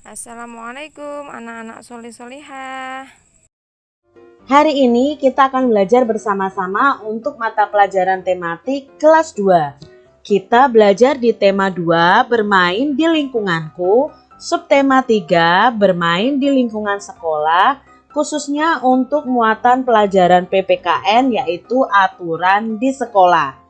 Assalamualaikum anak-anak solih-solihah. Hari ini kita akan belajar bersama-sama untuk mata pelajaran tematik kelas 2. Kita belajar di tema 2, bermain di lingkunganku, subtema 3, bermain di lingkungan sekolah, khususnya untuk muatan pelajaran PPKN yaitu aturan di sekolah.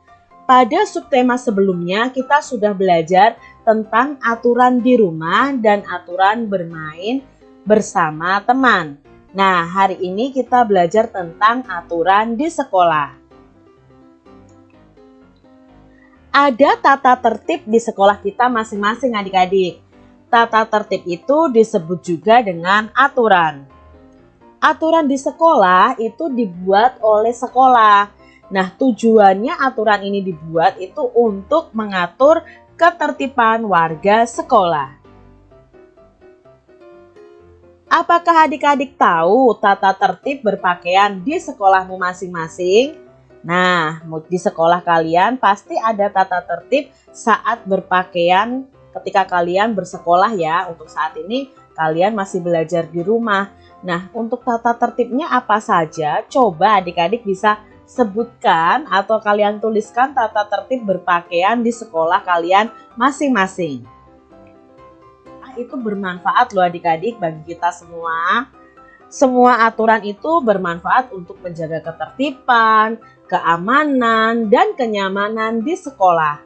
Pada subtema sebelumnya kita sudah belajar tentang aturan di rumah dan aturan bermain bersama teman. Nah, hari ini kita belajar tentang aturan di sekolah. Ada tata tertib di sekolah kita masing-masing adik-adik. Tata tertib itu disebut juga dengan aturan. Aturan di sekolah itu dibuat oleh sekolah. Nah, tujuannya aturan ini dibuat itu untuk mengatur ketertiban warga sekolah. Apakah adik-adik tahu tata tertib berpakaian di sekolahmu masing-masing? Nah, di sekolah kalian pasti ada tata tertib saat berpakaian ketika kalian bersekolah ya. Untuk saat ini kalian masih belajar di rumah. Nah, untuk tata tertibnya apa saja? Coba adik-adik bisa sebutkan atau kalian tuliskan tata tertib berpakaian di sekolah kalian masing-masing. Itu bermanfaat loh adik-adik bagi kita semua. Semua aturan itu bermanfaat untuk menjaga ketertiban, keamanan, dan kenyamanan di sekolah.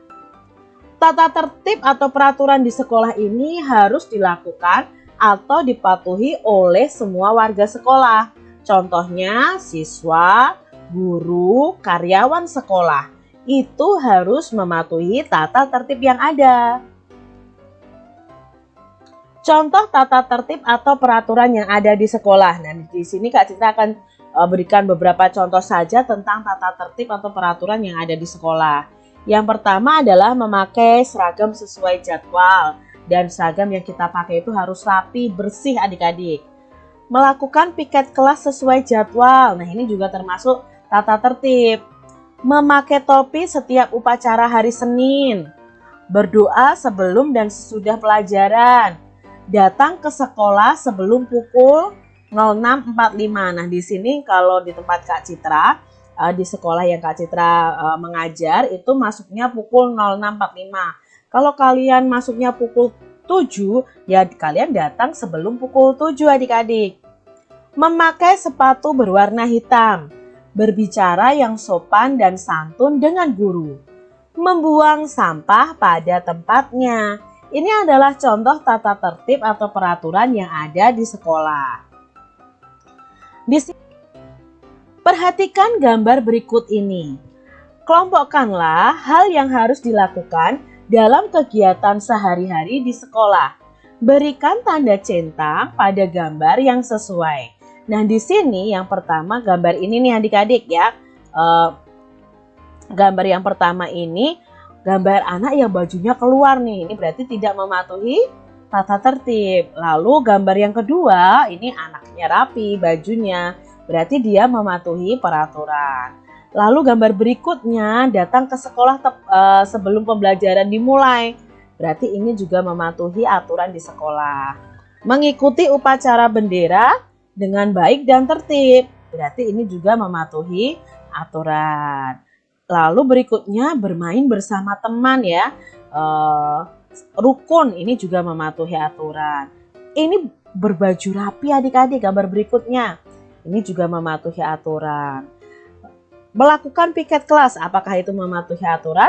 Tata tertib atau peraturan di sekolah ini harus dilakukan atau dipatuhi oleh semua warga sekolah. Contohnya siswa, guru, karyawan sekolah itu harus mematuhi tata tertib yang ada. Contoh tata tertib atau peraturan yang ada di sekolah. Nah, di sini Kak Citra akan berikan beberapa contoh saja tentang tata tertib atau peraturan yang ada di sekolah. Yang pertama adalah memakai seragam sesuai jadwal. Dan seragam yang kita pakai itu harus rapi, bersih adik-adik. Melakukan piket kelas sesuai jadwal. Nah, ini juga termasuk tata tertib. Memakai topi setiap upacara hari Senin. Berdoa sebelum dan sesudah pelajaran. Datang ke sekolah sebelum pukul 06.45. Nah, di sini kalau di tempat Kak Citra, di sekolah yang Kak Citra mengajar itu masuknya pukul 06.45. Kalau kalian masuknya pukul 7, ya kalian datang sebelum pukul 7 adik-adik. Memakai sepatu berwarna hitam. Berbicara yang sopan dan santun dengan guru. Membuang sampah pada tempatnya. Ini adalah contoh tata tertib atau peraturan yang ada di sekolah. Perhatikan gambar berikut ini. Kelompokkanlah hal yang harus dilakukan dalam kegiatan sehari-hari di sekolah. Berikan tanda centang pada gambar yang sesuai. Nah, di sini yang pertama gambar ini nih adik-adik ya. Gambar yang pertama ini gambar anak yang bajunya keluar nih. Ini berarti tidak mematuhi tata tertib. Lalu gambar yang kedua ini anaknya rapi bajunya. Berarti dia mematuhi peraturan. Lalu gambar berikutnya datang ke sekolah sebelum pembelajaran dimulai. Berarti ini juga mematuhi aturan di sekolah. Mengikuti upacara bendera dengan baik dan tertib. Berarti ini juga mematuhi aturan. Lalu berikutnya bermain bersama teman ya. Rukun ini juga mematuhi aturan. Ini berbaju rapi adik-adik gambar berikutnya. Ini juga mematuhi aturan. Melakukan piket kelas, apakah itu mematuhi aturan?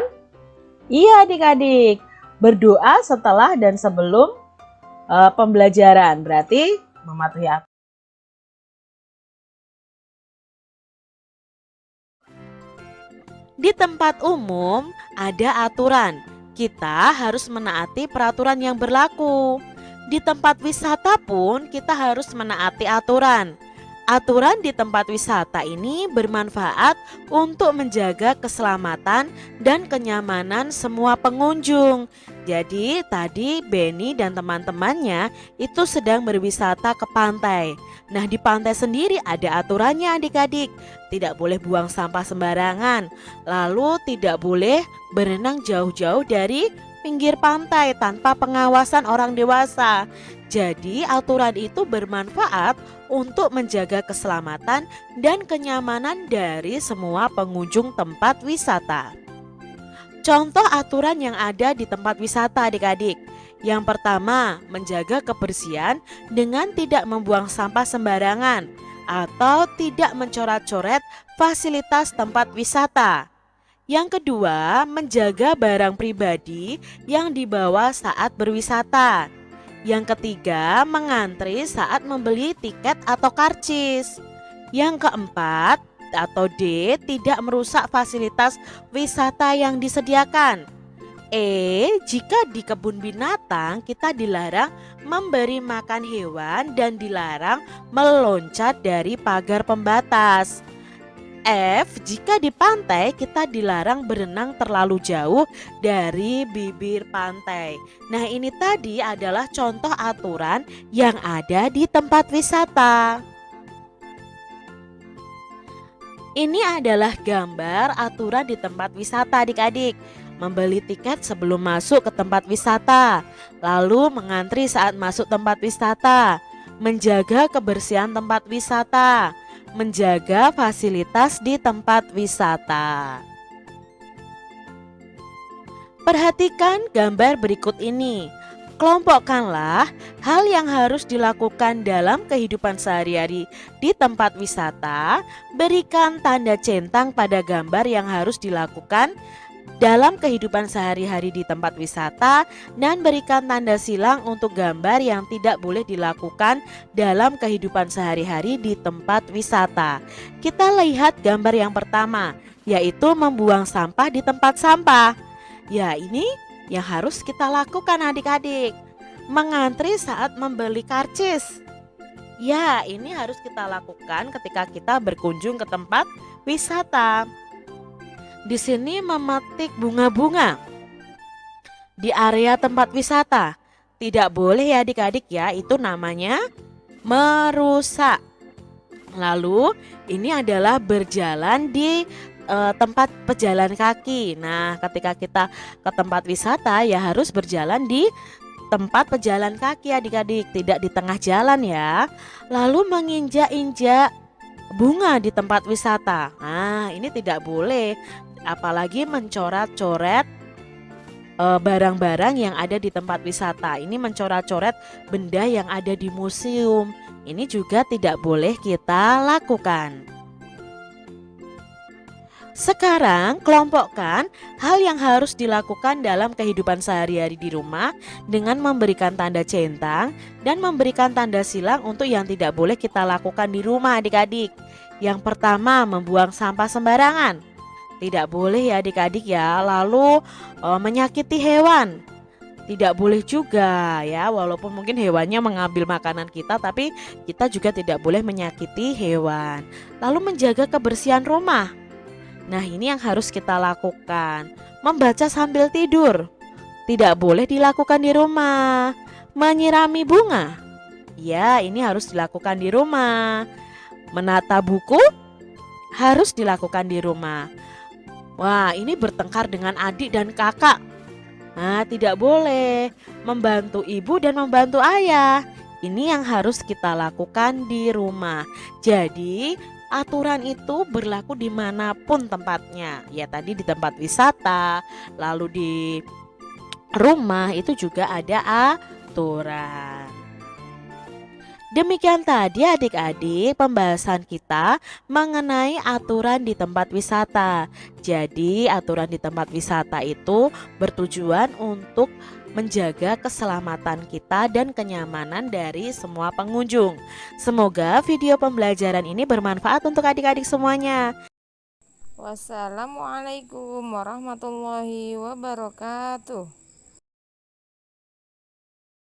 Iya adik-adik. Berdoa setelah dan sebelum pembelajaran, berarti mematuhi aturan. Di tempat umum ada aturan. Kita harus menaati peraturan yang berlaku. Di tempat wisata pun kita harus menaati aturan. Aturan di tempat wisata ini bermanfaat untuk menjaga keselamatan dan kenyamanan semua pengunjung. Jadi tadi Benny dan teman-temannya itu sedang berwisata ke pantai. Nah, di pantai sendiri ada aturannya adik-adik. Tidak boleh buang sampah sembarangan. Lalu tidak boleh berenang jauh-jauh dari pinggir pantai tanpa pengawasan orang dewasa. Jadi aturan itu bermanfaat untuk menjaga keselamatan dan kenyamanan dari semua pengunjung tempat wisata. Contoh aturan yang ada di tempat wisata adik-adik. Yang pertama, menjaga kebersihan dengan tidak membuang sampah sembarangan atau tidak mencoret-coret fasilitas tempat wisata. Yang kedua, menjaga barang pribadi yang dibawa saat berwisata. Yang ketiga, mengantri saat membeli tiket atau karcis. Yang keempat, atau D, tidak merusak fasilitas wisata yang disediakan. E, jika di kebun binatang kita dilarang memberi makan hewan dan dilarang meloncat dari pagar pembatas. F, jika di pantai kita dilarang berenang terlalu jauh dari bibir pantai. Nah, ini tadi adalah contoh aturan yang ada di tempat wisata. Ini adalah gambar aturan di tempat wisata adik-adik. Membeli tiket sebelum masuk ke tempat wisata, lalu mengantri saat masuk tempat wisata, menjaga kebersihan tempat wisata, menjaga fasilitas di tempat wisata. Perhatikan gambar berikut ini. Kelompokkanlah hal yang harus dilakukan dalam kehidupan sehari-hari di tempat wisata. Berikan tanda centang pada gambar yang harus dilakukan dalam kehidupan sehari-hari di tempat wisata dan berikan tanda silang untuk gambar yang tidak boleh dilakukan dalam kehidupan sehari-hari di tempat wisata. Kita lihat gambar yang pertama, yaitu membuang sampah di tempat sampah. Ya, ini yang harus kita lakukan adik-adik. Mengantri saat membeli karcis. Ya, ini harus kita lakukan ketika kita berkunjung ke tempat wisata. Di sini memetik bunga-bunga di area tempat wisata. Tidak boleh ya adik-adik ya, itu namanya merusak. Lalu ini adalah berjalan di tempat pejalan kaki. Nah, ketika kita ke tempat wisata ya harus berjalan di tempat pejalan kaki adik-adik, tidak di tengah jalan ya. Lalu menginjak-injak bunga di tempat wisata. Nah, ini tidak boleh. Apalagi mencoret-coret barang-barang yang ada di tempat wisata. Ini mencoret-coret benda yang ada di museum. Ini juga tidak boleh kita lakukan. Sekarang kelompokkan hal yang harus dilakukan dalam kehidupan sehari-hari di rumah dengan memberikan tanda centang dan memberikan tanda silang untuk yang tidak boleh kita lakukan di rumah adik-adik. Yang pertama, membuang sampah sembarangan. Tidak boleh ya adik-adik ya. Lalu menyakiti hewan. Tidak boleh juga ya, walaupun mungkin hewannya mengambil makanan kita, tapi kita juga tidak boleh menyakiti hewan. Lalu menjaga kebersihan rumah. Nah, ini yang harus kita lakukan. Membaca sambil tidur. Tidak boleh dilakukan di rumah. Menyirami bunga. Ya, ini harus dilakukan di rumah. Menata buku harus dilakukan di rumah. Wah, ini bertengkar dengan adik dan kakak. Nah, tidak boleh. Membantu ibu dan membantu ayah. Ini yang harus kita lakukan di rumah. Jadi, aturan itu berlaku dimanapun tempatnya. Ya, tadi di tempat wisata, lalu di rumah itu juga ada aturan. Demikian tadi adik-adik pembahasan kita mengenai aturan di tempat wisata. Jadi aturan di tempat wisata itu bertujuan untuk menjaga keselamatan kita dan kenyamanan dari semua pengunjung. Semoga video pembelajaran ini bermanfaat untuk adik-adik semuanya. Wassalamualaikum warahmatullahi wabarakatuh.